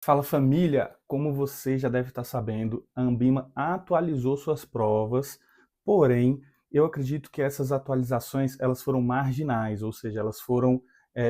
Fala família, como você já deve estar sabendo, a Anbima atualizou suas provas, porém, eu acredito que essas atualizações elas foram marginais, ou seja, elas foram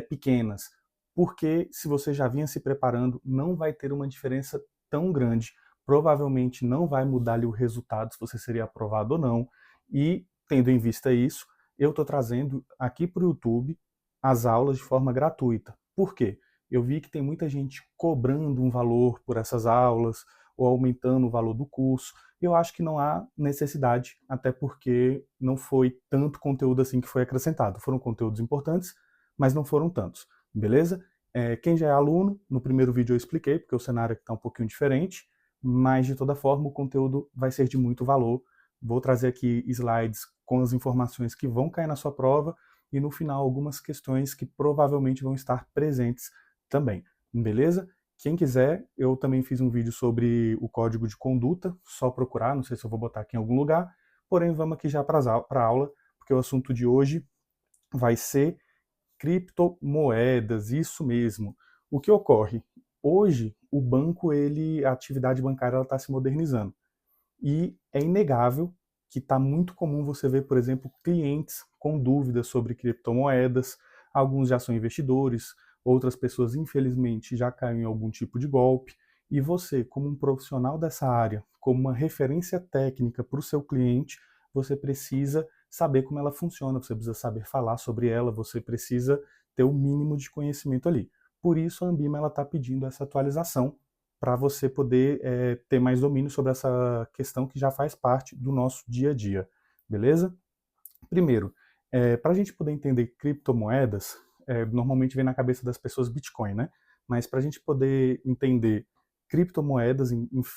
pequenas, porque se você já vinha se preparando, não vai ter uma diferença tão grande, provavelmente não vai mudar ali o resultado se você seria aprovado ou não, e tendo em vista isso, eu estou trazendo aqui para o YouTube as aulas de forma gratuita. Por quê? Eu vi que tem muita gente cobrando um valor por essas aulas ou aumentando o valor do curso. Eu acho que não há necessidade, até porque não foi tanto conteúdo assim que foi acrescentado. Foram conteúdos importantes, mas não foram tantos, beleza? Quem já é aluno, no primeiro vídeo eu expliquei, porque o cenário aqui está um pouquinho diferente, mas de toda forma o conteúdo vai ser de muito valor. Vou trazer aqui slides com as informações que vão cair na sua prova e no final algumas questões que provavelmente vão estar presentes também, beleza? Quem quiser, eu também fiz um vídeo sobre o código de conduta, só procurar, não sei se eu vou botar aqui em algum lugar, porém vamos aqui já para a aula, porque o assunto de hoje vai ser criptomoedas, isso mesmo. O que ocorre? Hoje, o banco, a atividade bancária está se modernizando. E é inegável que está muito comum você ver, por exemplo, clientes com dúvidas sobre criptomoedas, alguns já são investidores, outras pessoas, infelizmente, já caíram em algum tipo de golpe, e você, como um profissional dessa área, como uma referência técnica para o seu cliente, você precisa saber como ela funciona, você precisa saber falar sobre ela, você precisa ter o mínimo de conhecimento ali. Por isso, a Anbima está pedindo essa atualização para você poder ter mais domínio sobre essa questão que já faz parte do nosso dia a dia, beleza? Primeiro, para a gente poder entender criptomoedas, normalmente vem na cabeça das pessoas Bitcoin, né? Mas para a gente poder entender criptomoedas,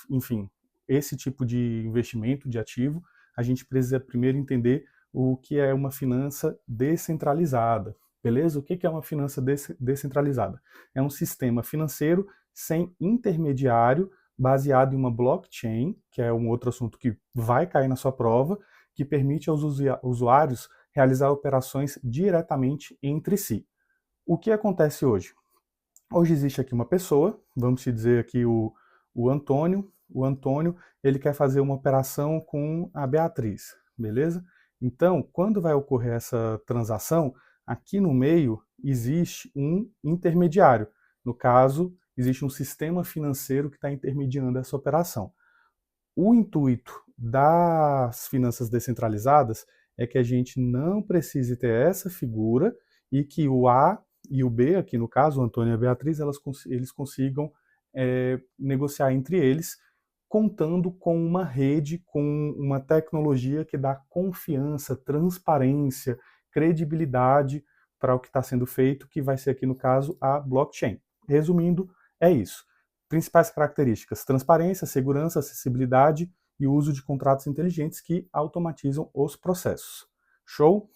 enfim, esse tipo de investimento, de ativo, a gente precisa primeiro entender o que é uma finança descentralizada, beleza? O que é uma finança descentralizada? É um sistema financeiro sem intermediário, baseado em uma blockchain, que é um outro assunto que vai cair na sua prova, que permite aos usuários realizar operações diretamente entre si. O que acontece hoje? Hoje existe aqui uma pessoa, vamos dizer aqui o Antônio. O Antônio, ele quer fazer uma operação com a Beatriz, beleza? Então, quando vai ocorrer essa transação, aqui no meio existe um intermediário. No caso, existe um sistema financeiro que está intermediando essa operação. O intuito das finanças descentralizadas é que a gente não precise ter essa figura e que o A e o B, aqui no caso, o Antônio e a Beatriz, eles consigam negociar entre eles, contando com uma rede, com uma tecnologia que dá confiança, transparência, credibilidade para o que está sendo feito, que vai ser aqui no caso a blockchain. Resumindo, é isso. Principais características: transparência, segurança, acessibilidade e o uso de contratos inteligentes que automatizam os processos. Show?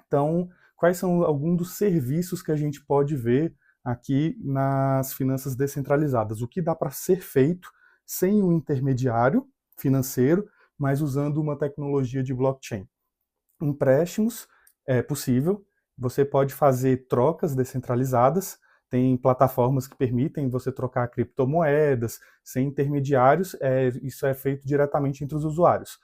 Então, quais são alguns dos serviços que a gente pode ver aqui nas finanças descentralizadas? O que dá para ser feito sem um intermediário financeiro, mas usando uma tecnologia de blockchain? Empréstimos é possível, você pode fazer trocas descentralizadas, tem plataformas que permitem você trocar criptomoedas sem intermediários, isso é feito diretamente entre os usuários.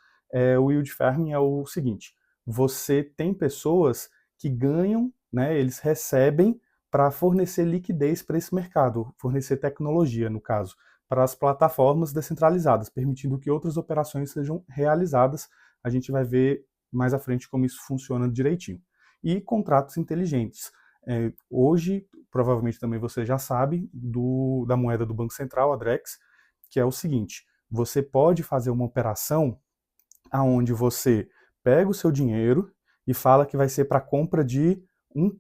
O yield farming é o seguinte: você tem pessoas que ganham, né, eles recebem para fornecer liquidez para esse mercado, fornecer tecnologia, no caso, para as plataformas descentralizadas, permitindo que outras operações sejam realizadas. A gente vai ver mais à frente como isso funciona direitinho. E contratos inteligentes. Hoje, provavelmente também você já sabe, da moeda do Banco Central, a Drex, que é o seguinte: você pode fazer uma operação onde você pega o seu dinheiro e fala que vai ser para compra de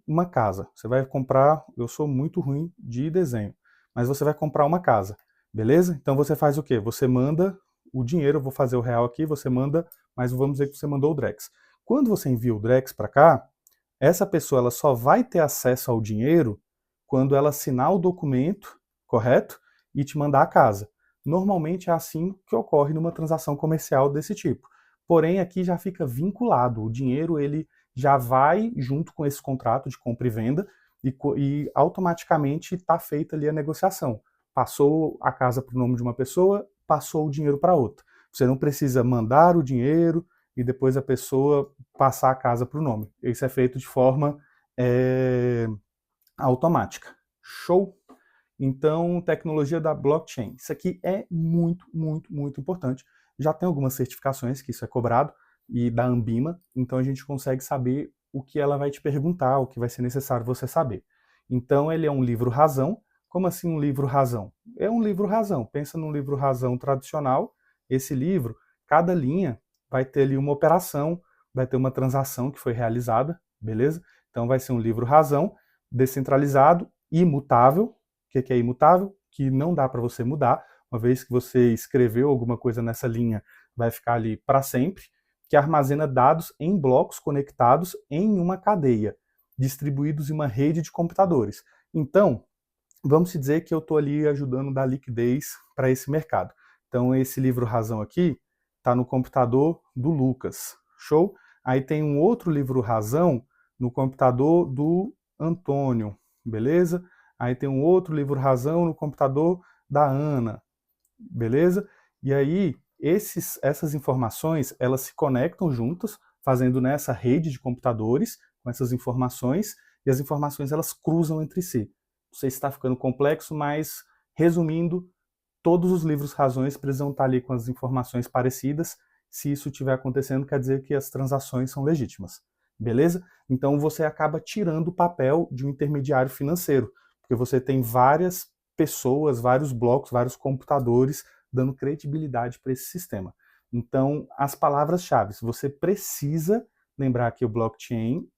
uma casa. Você vai comprar, eu sou muito ruim de desenho, mas você vai comprar uma casa, beleza? Então você faz o quê? Você manda o dinheiro, eu vou fazer o real aqui, você manda, mas vamos dizer que você mandou o Drex. Quando você envia o Drex para cá, essa pessoa ela só vai ter acesso ao dinheiro quando ela assinar o documento, correto? E te mandar a casa. Normalmente é assim que ocorre numa transação comercial desse tipo. Porém, aqui já fica vinculado. O dinheiro ele já vai junto com esse contrato de compra e venda e automaticamente está feita ali a negociação. passou a casa para o nome de uma pessoa, passou o dinheiro para outra. Você não precisa mandar o dinheiro e depois a pessoa passar a casa para o nome. Isso é feito de forma automática. Show? Então, tecnologia da blockchain. Isso aqui é muito, muito, muito importante. Já tem algumas certificações que isso é cobrado, e da Anbima, então a gente consegue saber o que ela vai te perguntar, o que vai ser necessário você saber. Então, ele é um livro razão. Como assim um livro razão? É um livro razão. Pensa num livro razão tradicional. Esse livro, cada linha vai ter ali uma operação, vai ter uma transação que foi realizada, beleza? Então, vai ser um livro razão, descentralizado, imutável. O que é imutável? Que não dá para você mudar. Uma vez que você escreveu alguma coisa nessa linha, vai ficar ali para sempre. Que armazena dados em blocos conectados em uma cadeia, distribuídos em uma rede de computadores. Então, vamos dizer que eu estou ali ajudando a dar liquidez para esse mercado. Então, esse livro razão aqui está no computador do Lucas. Show? Aí tem um outro livro razão no computador do Antônio. Beleza? Aí tem um outro livro razão no computador da Ana. Beleza? E aí, essas informações, elas se conectam juntas, fazendo nessa rede de computadores, com essas informações, e as informações elas cruzam entre si. Não sei se está ficando complexo, mas, resumindo, todos os livros razões precisam estar ali com as informações parecidas. Se isso estiver acontecendo, quer dizer que as transações são legítimas. Beleza? Então você acaba tirando o papel de um intermediário financeiro, porque você tem várias pessoas, vários blocos, vários computadores dando credibilidade para esse sistema. Então, as palavras-chave, você precisa lembrar que o blockchain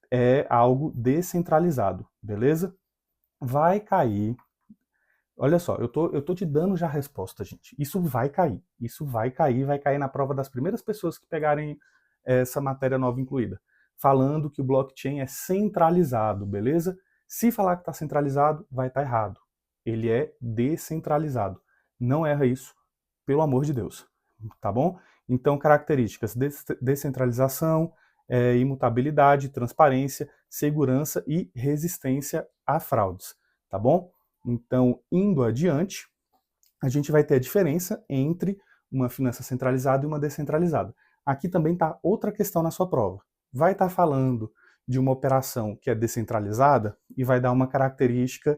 é algo descentralizado, beleza? Vai cair. Olha só, eu tô te dando já a resposta, gente. Isso vai cair. Isso vai cair na prova das primeiras pessoas que pegarem essa matéria nova incluída. Falando que o blockchain é centralizado, beleza? Se falar que está centralizado, vai estar errado. Ele é descentralizado. Não erra isso, pelo amor de Deus. Tá bom? Então, características: descentralização, imutabilidade, transparência, segurança e resistência a fraudes. Tá bom? Então, indo adiante, a gente vai ter a diferença entre uma finança centralizada e uma descentralizada. Aqui também está outra questão na sua prova. Vai estar falando de uma operação que é descentralizada e vai dar uma característica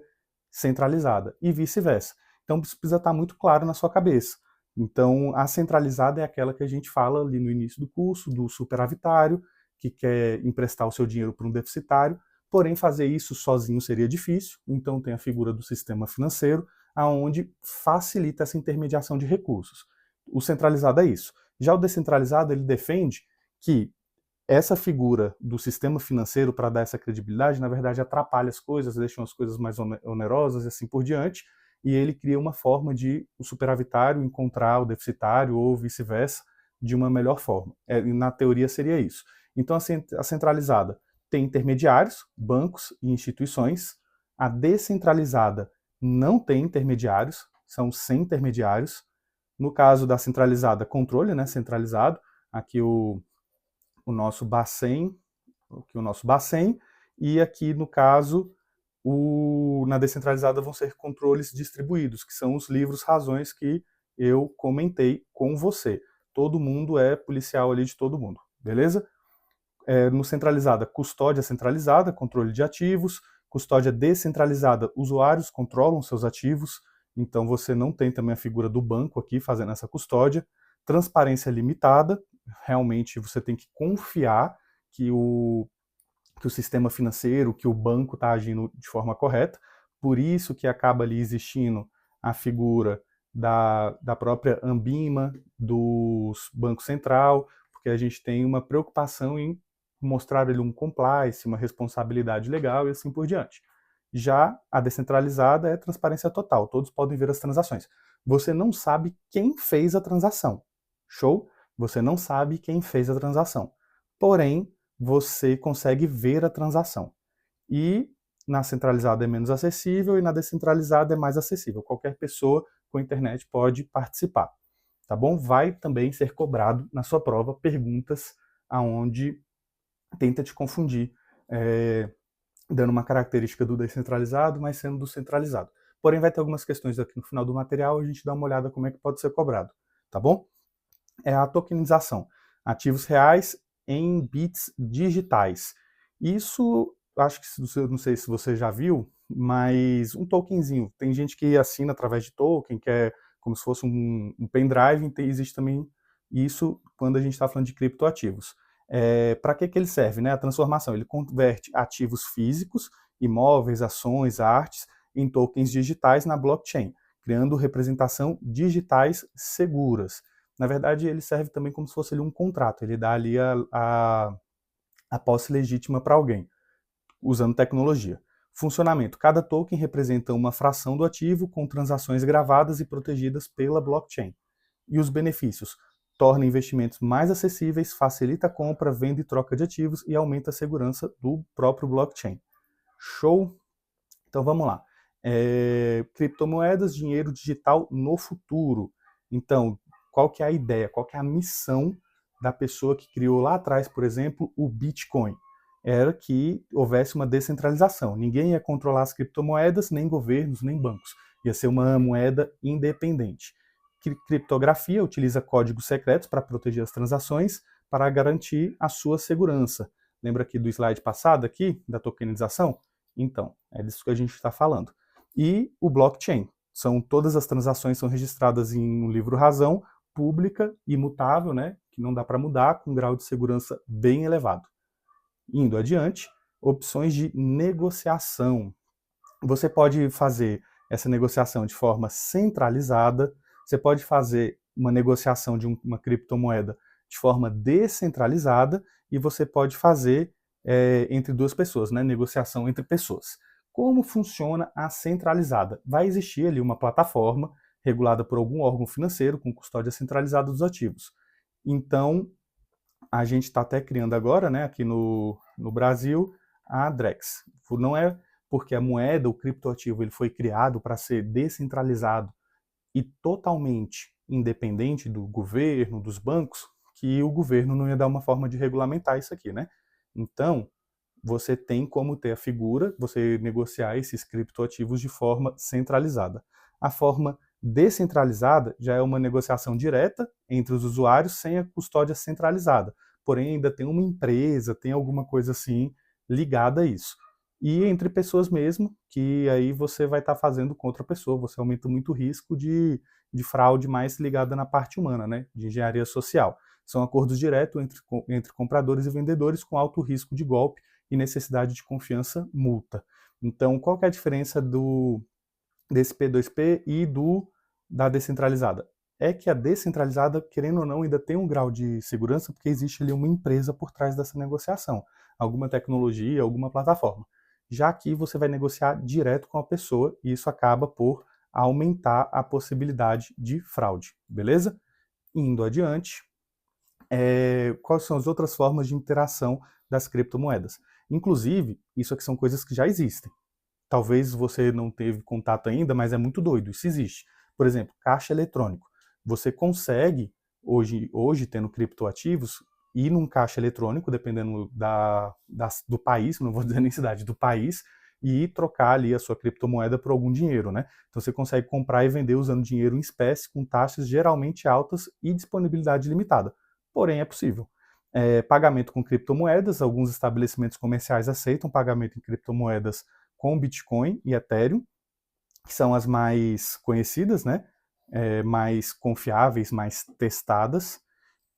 centralizada, e vice-versa. Então, isso precisa estar muito claro na sua cabeça. Então, a centralizada é aquela que a gente fala ali no início do curso, do superavitário, que quer emprestar o seu dinheiro para um deficitário, porém fazer isso sozinho seria difícil, então tem a figura do sistema financeiro, aonde facilita essa intermediação de recursos. O centralizado é isso. Já o descentralizado, ele defende que essa figura do sistema financeiro, para dar essa credibilidade, na verdade atrapalha as coisas, deixa as coisas mais onerosas e assim por diante, e ele cria uma forma de o superavitário encontrar o deficitário ou vice-versa de uma melhor forma. Na teoria seria isso. Então a centralizada tem intermediários, bancos e instituições. A descentralizada não tem intermediários, são sem intermediários. No caso da centralizada, controle, né, centralizado. Aqui o nosso Bacen, e aqui no caso, na descentralizada vão ser controles distribuídos, que são os livros razões que eu comentei com você. Todo mundo é policial ali de todo mundo, beleza? No centralizada, custódia centralizada, controle de ativos. Custódia descentralizada, usuários controlam seus ativos, então você não tem também a figura do banco aqui fazendo essa custódia. Transparência limitada, realmente você tem que confiar que o sistema financeiro, que o banco está agindo de forma correta, por isso que acaba ali existindo a figura da própria Anbima, do Banco Central, porque a gente tem uma preocupação em mostrar ali um compliance, uma responsabilidade legal e assim por diante. Já a descentralizada é transparência total, todos podem ver as transações. Você não sabe quem fez a transação. Show? Você não sabe quem fez a transação. Porém, você consegue ver a transação. E na centralizada é menos acessível e na descentralizada é mais acessível. Qualquer pessoa com internet pode participar. Tá bom? Vai também ser cobrado na sua prova perguntas aonde tenta te confundir, dando uma característica do descentralizado, mas sendo do centralizado. Porém, vai ter algumas questões aqui no final do material, a gente dá uma olhada como é que pode ser cobrado, tá bom? É a tokenização. Ativos reais em bits digitais. Isso, acho que, não sei se você já viu, mas um tokenzinho. Tem gente que assina através de token, que é como se fosse um pendrive, e existe também isso quando a gente está falando de criptoativos. Para que ele serve? Né? A transformação, ele converte ativos físicos, imóveis, ações, artes, em tokens digitais na blockchain, criando representação digitais seguras. Na verdade, ele serve também como se fosse ali um contrato, ele dá ali a posse legítima para alguém, usando tecnologia. Funcionamento: cada token representa uma fração do ativo com transações gravadas e protegidas pela blockchain. E os benefícios: torna investimentos mais acessíveis, facilita a compra, venda e troca de ativos e aumenta a segurança do próprio blockchain. Show? Então vamos lá. Criptomoedas, dinheiro digital no futuro. Então, qual que é a ideia? Qual que é a missão da pessoa que criou lá atrás, por exemplo, o Bitcoin? Era que houvesse uma descentralização. Ninguém ia controlar as criptomoedas, nem governos, nem bancos. Ia ser uma moeda independente. Criptografia utiliza códigos secretos para proteger as transações, para garantir a sua segurança. Lembra aqui do slide passado aqui, da tokenização? Então, é disso que a gente está falando. E o blockchain. Todas as transações são registradas em um livro-razão, pública, imutável, né, que não dá para mudar, com um grau de segurança bem elevado. Indo adiante, opções de negociação. Você pode fazer essa negociação de forma centralizada, você pode fazer uma negociação de uma criptomoeda de forma descentralizada e você pode fazer entre duas pessoas, né? Negociação entre pessoas. Como funciona a centralizada? Vai existir ali uma plataforma regulada por algum órgão financeiro com custódia centralizada dos ativos. Então, a gente está até criando agora, né, aqui no Brasil, a Drex. Não é porque a moeda, o criptoativo, ele foi criado para ser descentralizado e totalmente independente do governo, dos bancos, que o governo não ia dar uma forma de regulamentar isso aqui, né? Então, você tem como ter a figura, você negociar esses criptoativos de forma centralizada. A forma descentralizada já é uma negociação direta entre os usuários sem a custódia centralizada. Porém, ainda tem uma empresa, tem alguma coisa assim ligada a isso. E entre pessoas mesmo, que aí você vai estar fazendo contra a pessoa, você aumenta muito o risco de fraude mais ligada na parte humana, né? De engenharia social. São acordos diretos entre compradores e vendedores com alto risco de golpe e necessidade de confiança multa. Então, qual que é a diferença desse P2P e da descentralizada? É que a descentralizada, querendo ou não, ainda tem um grau de segurança porque existe ali uma empresa por trás dessa negociação, alguma tecnologia, alguma plataforma. Já aqui você vai negociar direto com a pessoa e isso acaba por aumentar a possibilidade de fraude, beleza? Indo adiante, quais são as outras formas de interação das criptomoedas? Inclusive, isso aqui são coisas que já existem. Talvez você não teve contato ainda, mas é muito doido, isso existe. Por exemplo, caixa eletrônico. Você consegue, hoje tendo criptoativos, ir num caixa eletrônico, dependendo do país, não vou dizer nem cidade, do país, e trocar ali a sua criptomoeda por algum dinheiro, né? Então você consegue comprar e vender usando dinheiro em espécie, com taxas geralmente altas e disponibilidade limitada. Porém, é possível. Pagamento com criptomoedas, alguns estabelecimentos comerciais aceitam pagamento em criptomoedas com Bitcoin e Ethereum, que são as mais conhecidas, né? Mais confiáveis, mais testadas,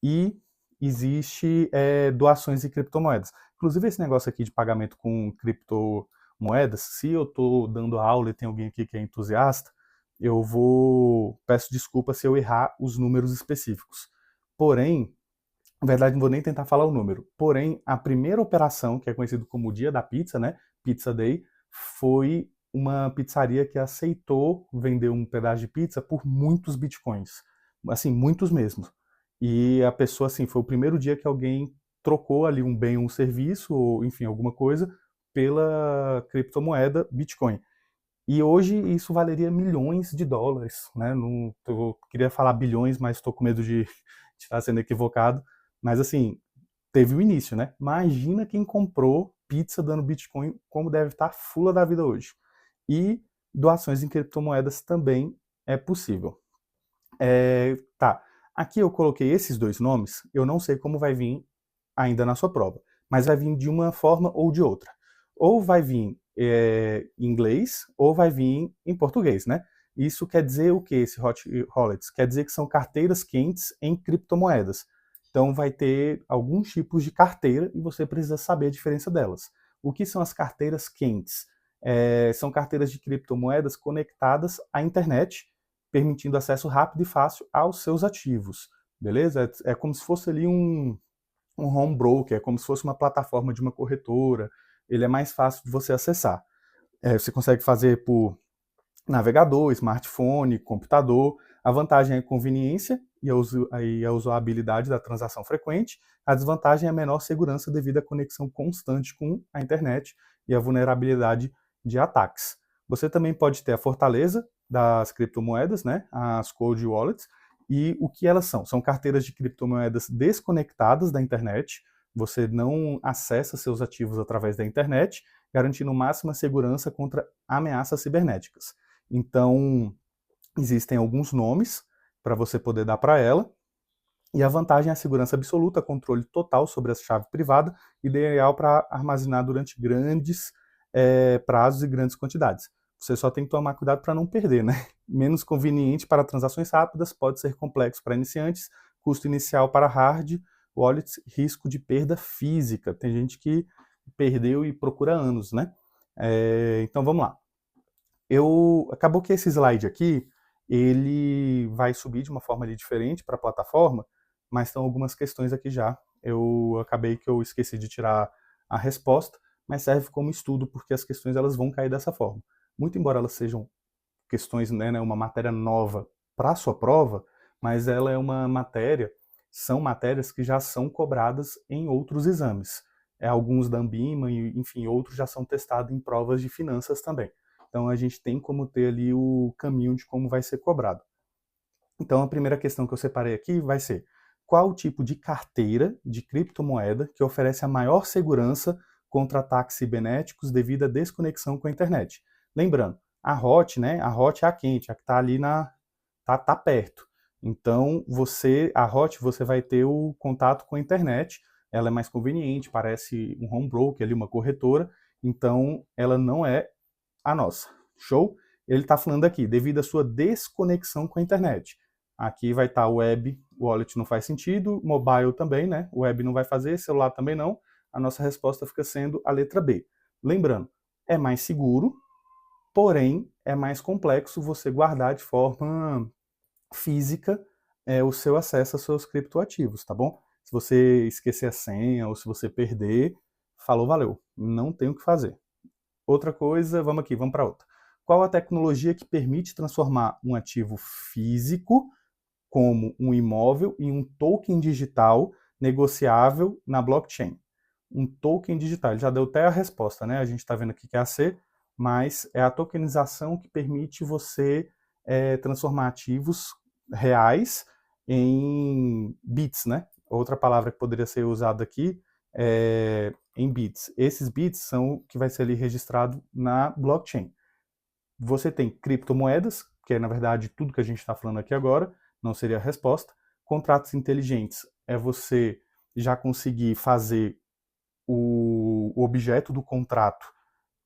e existe doações em criptomoedas. Inclusive esse negócio aqui de pagamento com criptomoedas, se eu estou dando aula e tem alguém aqui que é entusiasta, peço desculpa se eu errar os números específicos. Porém, na verdade não vou nem tentar falar o número, porém a primeira operação, que é conhecido como o Dia da Pizza, né? Pizza Day, foi uma pizzaria que aceitou vender um pedaço de pizza por muitos bitcoins. Assim, muitos mesmo. E a pessoa, assim, foi o primeiro dia que alguém trocou ali um bem ou um serviço, ou enfim, alguma coisa, pela criptomoeda Bitcoin. E hoje isso valeria milhões de dólares, né? Não, eu queria falar bilhões, mas estou com medo de estar sendo equivocado. Mas assim, teve o início, né? Imagina quem comprou pizza dando Bitcoin, como deve estar fula da vida hoje. E doações em criptomoedas também é possível. Tá, aqui eu coloquei esses dois nomes, eu não sei como vai vir ainda na sua prova, mas vai vir de uma forma ou de outra. Ou vai vir em inglês, ou vai vir em português, né? Isso quer dizer o que, esse hot wallets? Quer dizer que são carteiras quentes em criptomoedas. Então vai ter alguns tipos de carteira e você precisa saber a diferença delas. O que são as carteiras quentes? São carteiras de criptomoedas conectadas à internet, permitindo acesso rápido e fácil aos seus ativos, beleza? É como se fosse ali um home broker, é como se fosse uma plataforma de uma corretora, ele é mais fácil de você acessar. Você consegue fazer por navegador, smartphone, computador. A vantagem é a conveniência e a usabilidade da transação frequente. A desvantagem é a menor segurança devido à conexão constante com a internet e a vulnerabilidade de ataques. Você também pode ter a fortaleza das criptomoedas, né, as cold wallets, e o que elas são? São carteiras de criptomoedas desconectadas da internet, você não acessa seus ativos através da internet, garantindo máxima segurança contra ameaças cibernéticas. Então, existem alguns nomes para você poder dar para ela, e a vantagem é a segurança absoluta, controle total sobre a chave privada, ideal para armazenar durante grandes prazos e grandes quantidades. Você só tem que tomar cuidado para não perder, né? Menos conveniente para transações rápidas, pode ser complexo para iniciantes, custo inicial para hard wallets, risco de perda física. Tem gente que perdeu e procura anos, né? Então vamos lá. Acabou que esse slide aqui, ele vai subir de uma forma ali diferente para a plataforma, mas estão algumas questões aqui já. Eu acabei que eu esqueci de tirar a resposta, mas serve como estudo, porque as questões elas vão cair dessa forma. Muito embora elas sejam questões, né, uma matéria nova para a sua prova, mas ela é uma matéria, são matérias que já são cobradas em outros exames. Alguns da Ambima e, enfim, outros já são testados em provas de finanças também. Então a gente tem como ter ali o caminho de como vai ser cobrado. Então a primeira questão que eu separei aqui vai ser: qual o tipo de carteira de criptomoeda que oferece a maior segurança contra ataques cibernéticos devido à desconexão com a internet? Lembrando, a hot, né? A hot é a quente, a que está ali tá perto. Então a hot você vai ter o contato com a internet, ela é mais conveniente, parece um home broker ali, uma corretora, então ela não é a nossa. Show? Ele está falando aqui, devido à sua desconexão com a internet. Aqui vai estar web, wallet não faz sentido, mobile também, né? Web não vai fazer, celular também não. A nossa resposta fica sendo a letra B. Lembrando, é mais seguro, porém é mais complexo você guardar de forma física o seu acesso aos seus criptoativos, tá bom? Se você esquecer a senha ou se você perder, falou, valeu, não tem o que fazer. Outra coisa, vamos para outra. Qual a tecnologia que permite transformar um ativo físico, como um imóvel, em um token digital negociável na blockchain? Um token digital, ele já deu até a resposta, né? A gente está vendo aqui que é a C, mas é a tokenização que permite você transformar ativos reais em bits, né? Outra palavra que poderia ser usada aqui em bits. Esses bits são o que vai ser ali registrado na blockchain. Você tem criptomoedas, que é na verdade tudo que a gente está falando aqui agora, não seria a resposta. Contratos inteligentes é você já conseguir fazer o objeto do contrato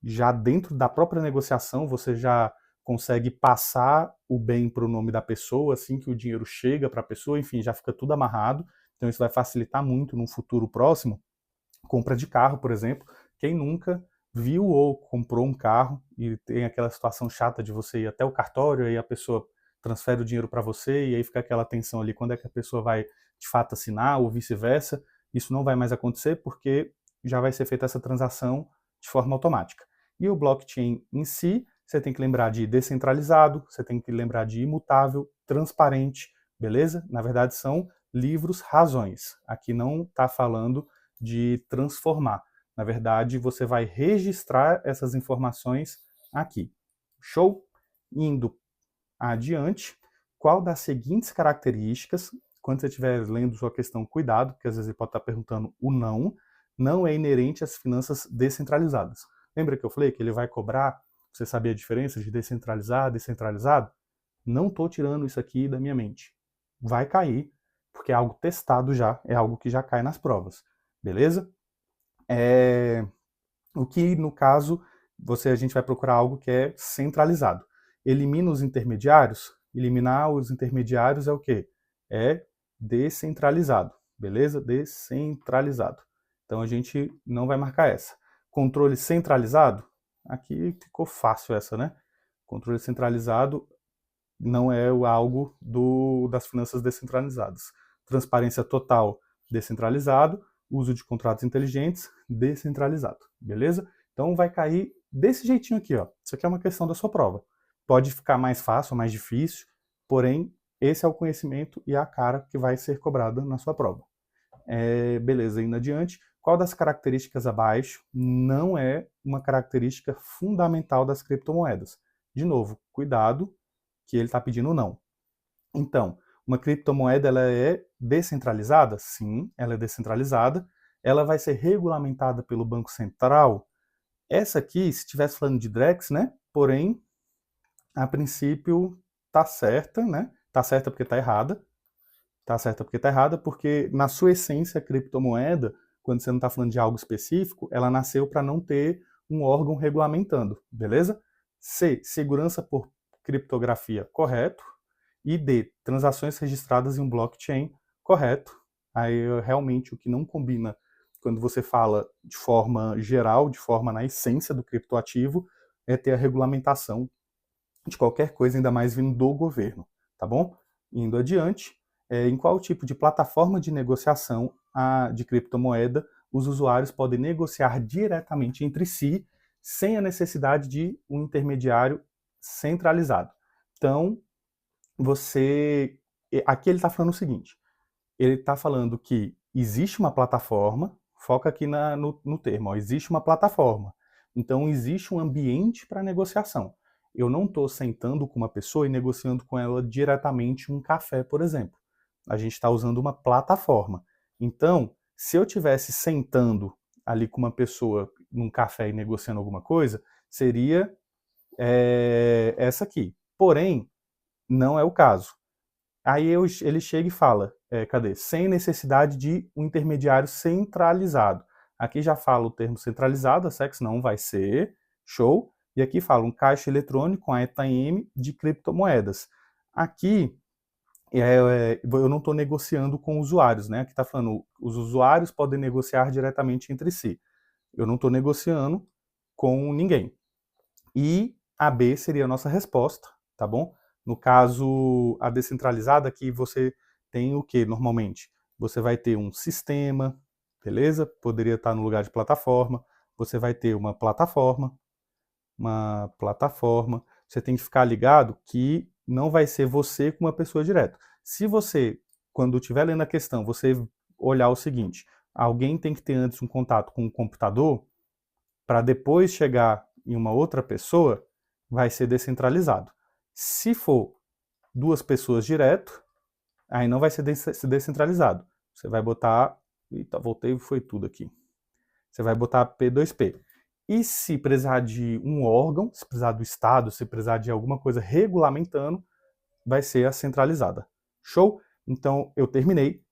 já dentro da própria negociação, você já consegue passar o bem para o nome da pessoa assim que o dinheiro chega para a pessoa, enfim, já fica tudo amarrado. Então isso vai facilitar muito num futuro próximo. Compra de carro, por exemplo. Quem nunca viu ou comprou um carro e tem aquela situação chata de você ir até o cartório e a pessoa transfere o dinheiro para você e aí fica aquela tensão ali, quando é que a pessoa vai de fato assinar ou vice-versa. Isso não vai mais acontecer porque já vai ser feita essa transação de forma automática. E o blockchain em si, você tem que lembrar de descentralizado, você tem que lembrar de imutável, transparente, beleza? Na verdade são livros razões. Aqui não está falando de transformar. Na verdade, você vai registrar essas informações aqui. Show? Indo adiante, qual das seguintes características, quando você estiver lendo sua questão, cuidado, porque às vezes ele pode estar perguntando o não é inerente às finanças descentralizadas. Lembra que eu falei que ele vai cobrar Você sabia a diferença de descentralizado e centralizado? Não estou tirando isso aqui da minha mente. Vai cair, porque é algo testado já, é algo que já cai nas provas. Beleza? O que, no caso, a gente vai procurar algo que é centralizado. Elimina os intermediários. Eliminar os intermediários é o quê? É descentralizado. Beleza? Descentralizado. Então a gente não vai marcar essa. Controle centralizado. Aqui ficou fácil essa, né? Controle centralizado não é algo das finanças descentralizadas. Transparência total, descentralizado. Uso de contratos inteligentes, descentralizado. Beleza? Então vai cair desse jeitinho aqui, ó. Isso aqui é uma questão da sua prova. Pode ficar mais fácil, mais difícil, porém, esse é o conhecimento e a cara que vai ser cobrada na sua prova. Beleza, indo adiante. Qual das características abaixo não é uma característica fundamental das criptomoedas? De novo, cuidado, que ele está pedindo não. Então, uma criptomoeda ela é descentralizada? Sim, ela é descentralizada. Ela vai ser regulamentada pelo Banco Central? Essa aqui, se estivesse falando de Drex, né? Porém, a princípio, tá certa, né? Tá certa porque tá errada. Tá certa porque tá errada, porque na sua essência, a criptomoeda, quando você não está falando de algo específico, ela nasceu para não ter um órgão regulamentando, beleza? C, segurança por criptografia, correto. E D, transações registradas em um blockchain, correto. Aí realmente o que não combina quando você fala de forma geral, de forma na essência do criptoativo, é ter a regulamentação de qualquer coisa, ainda mais vindo do governo, tá bom? Indo adiante, em qual tipo de plataforma de negociação de criptomoeda os usuários podem negociar diretamente entre si, sem a necessidade de um intermediário centralizado. Então, aqui ele está falando o seguinte, ele está falando que existe uma plataforma, foca aqui no termo, ó, existe uma plataforma, então existe um ambiente para negociação. Eu não estou sentando com uma pessoa e negociando com ela diretamente um café, por exemplo. A gente está usando uma plataforma. Então, se eu estivesse sentando ali com uma pessoa num café e negociando alguma coisa, seria essa aqui. Porém, não é o caso. Aí ele chega e fala, cadê? Sem necessidade de um intermediário centralizado. Aqui já fala o termo centralizado, a SEX não vai ser, show. E aqui fala um caixa eletrônico com a ETM de criptomoedas. Aqui eu não estou negociando com usuários, né? Aqui está falando, os usuários podem negociar diretamente entre si. Eu não estou negociando com ninguém. E a B seria a nossa resposta, tá bom? No caso, a descentralizada, aqui você tem o que normalmente? Você vai ter um sistema, beleza? Poderia estar no lugar de plataforma. Você vai ter uma plataforma. Você tem que ficar ligado que não vai ser você com uma pessoa direto. Se você, quando estiver lendo a questão, você olhar o seguinte, alguém tem que ter antes um contato com o computador, para depois chegar em uma outra pessoa, vai ser descentralizado. Se for duas pessoas direto, aí não vai ser descentralizado. Você vai botar... Eita, voltei e foi tudo aqui. Você vai botar P2P. E se precisar de um órgão, se precisar do Estado, se precisar de alguma coisa regulamentando, vai ser a centralizada. Show? Então, eu terminei.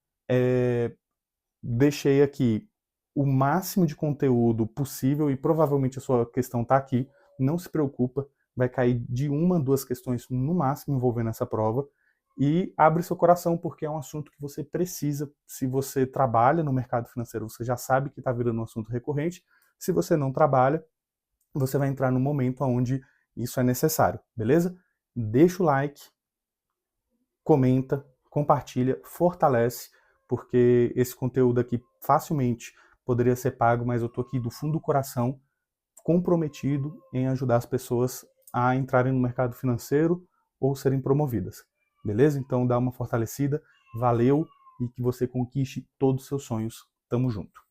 Deixei aqui o máximo de conteúdo possível e provavelmente a sua questão está aqui. Não se preocupa, vai cair de uma, duas questões no máximo envolvendo essa prova. E abre seu coração, porque é um assunto que você precisa. Se você trabalha no mercado financeiro, você já sabe que está virando um assunto recorrente. Se você não trabalha, você vai entrar num momento onde isso é necessário, beleza? Deixa o like, comenta, compartilha, fortalece, porque esse conteúdo aqui facilmente poderia ser pago, mas eu estou aqui do fundo do coração comprometido em ajudar as pessoas a entrarem no mercado financeiro ou serem promovidas. Beleza? Então dá uma fortalecida, valeu e que você conquiste todos os seus sonhos. Tamo junto.